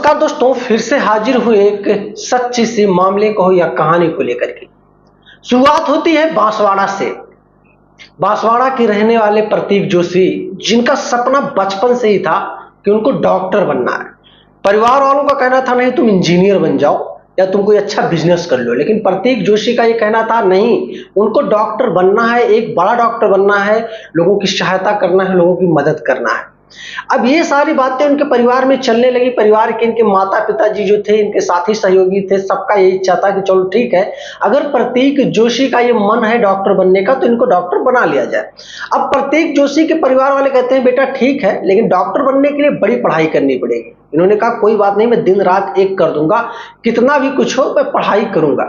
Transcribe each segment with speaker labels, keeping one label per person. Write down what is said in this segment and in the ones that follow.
Speaker 1: नमस्कार दोस्तों, फिर से हाजिर हुए एक सच्ची सी मामले को या कहानी को लेकर के। शुरुआत होती है बांसवाड़ा से। बांसवाड़ा के रहने वाले प्रतीक जोशी, जिनका सपना बचपन से ही था कि उनको डॉक्टर बनना है। परिवार वालों का कहना था नहीं तुम इंजीनियर बन जाओ या तुम कोई अच्छा बिजनेस कर लो, लेकिन प्रतीक जोशी का ये कहना था नहीं, उनको डॉक्टर बनना है, एक बड़ा डॉक्टर बनना है, लोगों की सहायता करना है, लोगों की मदद करना है। अब ये सारी बातें उनके परिवार में चलने लगी। परिवार के इनके माता पिताजी जो थे, इनके साथी सहयोगी थे, सबका यही इच्छा था कि चलो ठीक है, अगर प्रतीक जोशी का ये मन है डॉक्टर बनने का तो इनको डॉक्टर बना लिया जाए। अब प्रतीक जोशी के परिवार वाले कहते हैं बेटा ठीक है, लेकिन डॉक्टर बनने के लिए बड़ी पढ़ाई करनी पड़ेगी। इन्होंने कहा कोई बात नहीं, मैं दिन रात एक कर दूंगा, कितना भी कुछ हो मैं पढ़ाई करूंगा।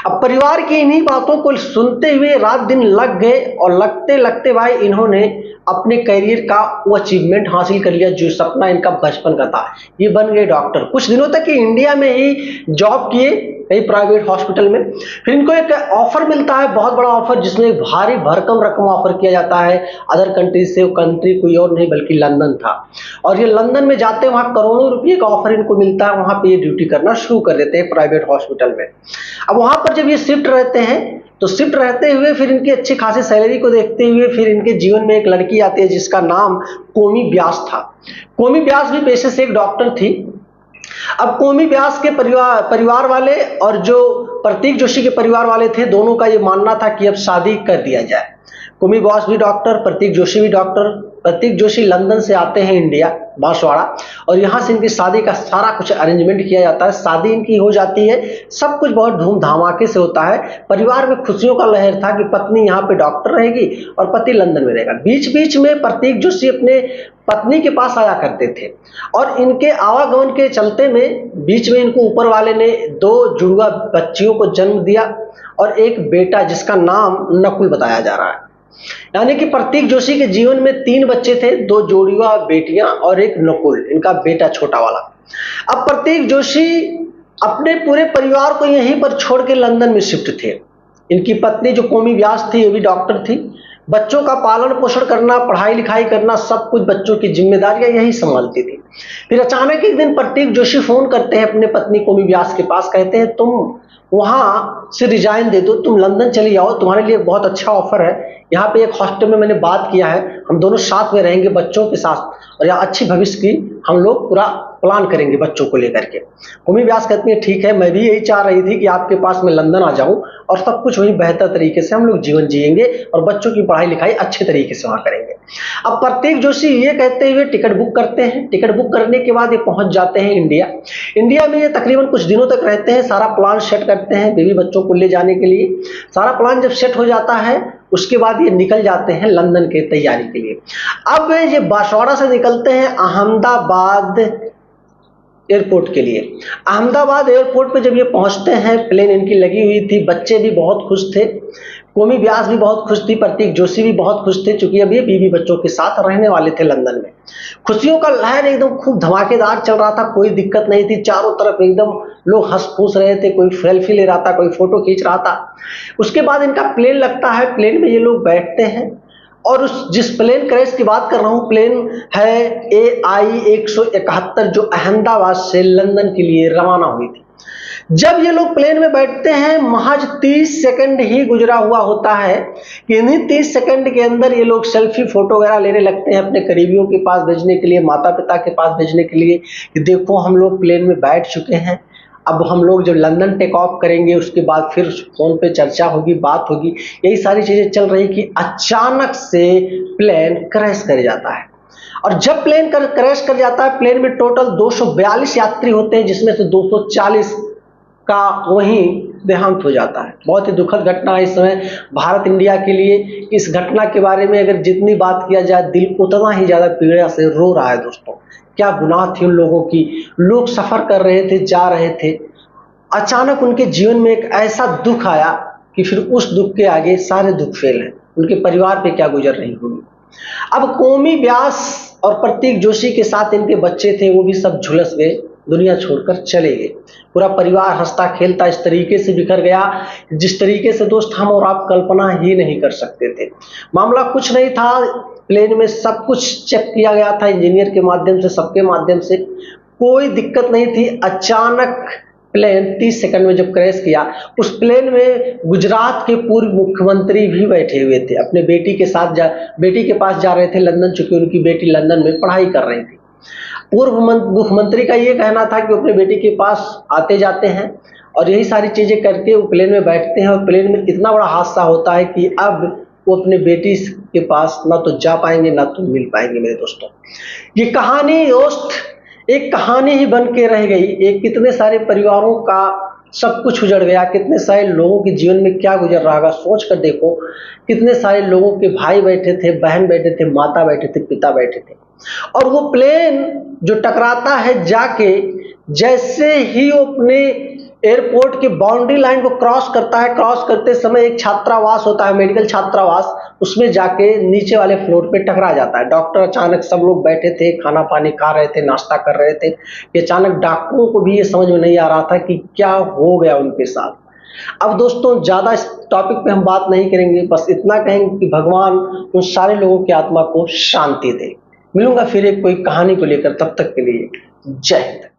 Speaker 1: अब परिवार की इन्हीं बातों को सुनते हुए रात दिन लग गए और लगते लगते भाई इन्होंने अपने करियर का वो अचीवमेंट हासिल कर लिया जो सपना इनका बचपन का था। ये बन गए डॉक्टर। कुछ दिनों तक ये इंडिया में ही जॉब किए कई प्राइवेट हॉस्पिटल में। फिर इनको एक ऑफर मिलता है, बहुत बड़ा ऑफर, जिसमें एक भारी भरकम रकम ऑफर किया जाता है अदर कंट्री से। वो कंट्री कोई और नहीं बल्कि लंदन था। और ये लंदन में जाते हैं, वहां करोड़ों रुपए का ऑफर इनको मिलता है। वहां पे ये ड्यूटी करना शुरू कर देते हैं प्राइवेट हॉस्पिटल में। अब वहां पर जब ये शिफ्ट रहते हैं तो शिफ्ट रहते हुए फिर इनकी अच्छी खासी सैलरी को देखते हुए फिर इनके जीवन में एक लड़की आती है जिसका नाम कोमी व्यास था। कोमी व्यास भी पेशे से एक डॉक्टर थी। अब कोमी व्यास के परिवार वाले और जो प्रतीक जोशी के परिवार वाले थे, दोनों का ये मानना था कि अब शादी कर दिया जाए। कोमी व्यास भी डॉक्टर, प्रतीक जोशी भी डॉक्टर। प्रतीक जोशी लंदन से आते हैं इंडिया, बांसवाड़ा, और यहाँ से इनकी शादी का सारा कुछ अरेंजमेंट किया जाता है। शादी इनकी हो जाती है, सब कुछ बहुत धूम धमाके से होता है। परिवार में खुशियों का लहर था कि पत्नी यहाँ पे डॉक्टर रहेगी और पति लंदन में रहेगा। बीच बीच में प्रतीक जोशी अपने पत्नी के पास आया करते थे और इनके आवागमन के चलते में बीच में इनको ऊपर वाले ने 2 जुड़वा बच्चियों को जन्म दिया और एक बेटा जिसका नाम नकुल बताया जा रहा है। यानी कि प्रतीक जोशी के जीवन में 3 बच्चे थे, 2 जोड़ीवा बेटियां और एक नकुल, इनका बेटा छोटा वाला। अब प्रतीक जोशी अपने पूरे परिवार को यहीं पर छोड़ के लंदन में शिफ्ट थे। इनकी पत्नी जो कोमी व्यास थी, ये भी डॉक्टर थी। बच्चों का पालन पोषण करना, पढ़ाई लिखाई करना, सब कुछ बच्चों की जिम्मेदारियां यही संभालती थी। फिर अचानक एक दिन प्रतीक जोशी फोन करते हैं अपने पत्नी कोमी व्यास के पास, कहते हैं तुम वहां से रिजाइन दे दो, तुम लंदन चली जाओ, तुम्हारे लिए बहुत अच्छा ऑफर है। यहाँ पे एक हॉस्टल में मैंने बात किया है, हम दोनों साथ में रहेंगे बच्चों के साथ और यहाँ अच्छी भविष्य की हम लोग पूरा प्लान करेंगे बच्चों को लेकर के। कोमी व्यास कहती है ठीक है, मैं भी यही चाह रही थी कि आपके पास मैं लंदन आ जाऊं और सब कुछ वही बेहतर तरीके से हम लोग जीवन जिएंगे और बच्चों की पढ़ाई लिखाई अच्छे तरीके से वहां करेंगे। अब प्रतीक जोशी ये कहते हुए टिकट बुक करते हैं। टिकट बुक करने के बाद ये पहुंच जाते हैं इंडिया। इंडिया में ये तकरीबन कुछ दिनों तक रहते हैं, सारा प्लान सेट करते हैं बीवी बच्चों को ले जाने के लिए। सारा प्लान जब सेट हो जाता है उसके बाद ये निकल जाते हैं लंदन के तैयारी के लिए। अब ये बांसवाड़ा से निकलते हैं अहमदाबाद एयरपोर्ट के लिए। अहमदाबाद एयरपोर्ट पे जब ये पहुंचते हैं, प्लेन इनकी लगी हुई थी, बच्चे भी बहुत खुश थे, कोमी व्यास भी बहुत खुश थी, प्रतीक जोशी भी बहुत खुश थे, चूंकि अब ये बीवी बच्चों के साथ रहने वाले थे लंदन में। खुशियों का लहर एकदम खूब धमाकेदार चल रहा था, कोई दिक्कत नहीं थी। चारों तरफ एकदम लोग हंस फूस रहे थे, कोई सेल्फी ले रहा था, कोई फोटो खींच रहा था। उसके बाद इनका प्लेन लगता है, प्लेन में ये लोग बैठते हैं और उस जिस प्लेन क्रैश की बात कर रहा हूं, प्लेन है AI 171 जो अहमदाबाद से लंदन के लिए रवाना हुई थी। जब ये लोग प्लेन में बैठते हैं, महज 30 सेकंड ही गुजरा हुआ होता है कि इन्हीं 30 सेकंड के अंदर ये लोग सेल्फी फोटो वगैरह लेने लगते हैं अपने करीबियों के पास भेजने के लिए, माता पिता के पास भेजने के लिए कि देखो हम लोग प्लेन में बैठ चुके हैं, अब हम लोग जब लंदन टेक ऑफ करेंगे उसके बाद फिर फोन पे चर्चा होगी, बात होगी, यही सारी चीजें चल रही कि अचानक से प्लेन क्रैश कर जाता है। और जब प्लेन क्रैश कर जाता है, प्लेन में टोटल 242 यात्री होते हैं, जिसमें से 240 का वहीं देहांत हो जाता है। बहुत ही दुखद घटना है इस समय भारत इंडिया के लिए। इस घटना के बारे में अगर जितनी बात किया जाए, दिल उतना ही ज्यादा पीड़ा से रो रहा है दोस्तों। क्या गुनाह थी उन लोगों की, लोग सफर कर रहे थे, जा रहे थे, अचानक उनके जीवन में एक ऐसा दुख आया कि फिर उस दुख के आगे सारे दुख फेल हैं। उनके परिवार पे क्या गुजर रही होगी। अब कोमी व्यास और प्रतीक जोशी के साथ इनके बच्चे थे, वो भी सब झुलस गए, दुनिया छोड़कर चले गए। पूरा परिवार हंसता खेलता इस तरीके से बिखर गया जिस तरीके से दोस्त हम और आप कल्पना ही नहीं कर सकते थे। मामला कुछ नहीं था, प्लेन में सब कुछ चेक किया गया था इंजीनियर के माध्यम से, सबके माध्यम से। कोई दिक्कत नहीं थी। अचानक प्लेन 30 सेकंड में जब क्रैश किया, उस प्लेन में गुजरात के पूर्व मुख्यमंत्री भी बैठे हुए थे। अपने बेटी के साथ बेटी के पास जा रहे थे लंदन, चूंकि उनकी बेटी लंदन में पढ़ाई कर रही थी। पूर्व मुख्यमंत्री का ये कहना था कि वो अपने बेटी के पास आते जाते हैं और यही सारी चीजें करके वो प्लेन में बैठते हैं और प्लेन में इतना बड़ा हादसा होता है कि अब वो अपने बेटी के पास ना तो जा पाएंगे ना तो मिल पाएंगे। मेरे दोस्तों, ये कहानी दोस्त एक कहानी ही बन के रह गई। एक कितने सारे परिवारों का सब कुछ उजड़ गया, कितने सारे लोगों के जीवन में क्या गुजर रहा होगा। सोच कर देखो, कितने सारे लोगों के भाई बैठे थे, बहन बैठे थे, माता बैठे थे, पिता बैठे थे, और वो प्लेन जो टकराता है जाके, जैसे ही वो अपने एयरपोर्ट की बाउंड्री लाइन को क्रॉस करता है, क्रॉस करते समय एक छात्रावास होता है, मेडिकल छात्रावास, उसमें जाके नीचे वाले फ्लोर पे टकरा जाता है। डॉक्टर अचानक, सब लोग बैठे थे, खाना पानी खा रहे थे, नाश्ता कर रहे थे, कि अचानक डॉक्टरों को भी ये समझ में नहीं आ रहा था कि क्या हो गया उनके साथ। अब दोस्तों, ज्यादा इस टॉपिक पे हम बात नहीं करेंगे, बस इतना कहेंगे कि भगवान उन सारे लोगों की आत्मा को शांति दे। मिलूंगा फिर एक कोई कहानी को लेकर, तब तक के लिए जय हिंद।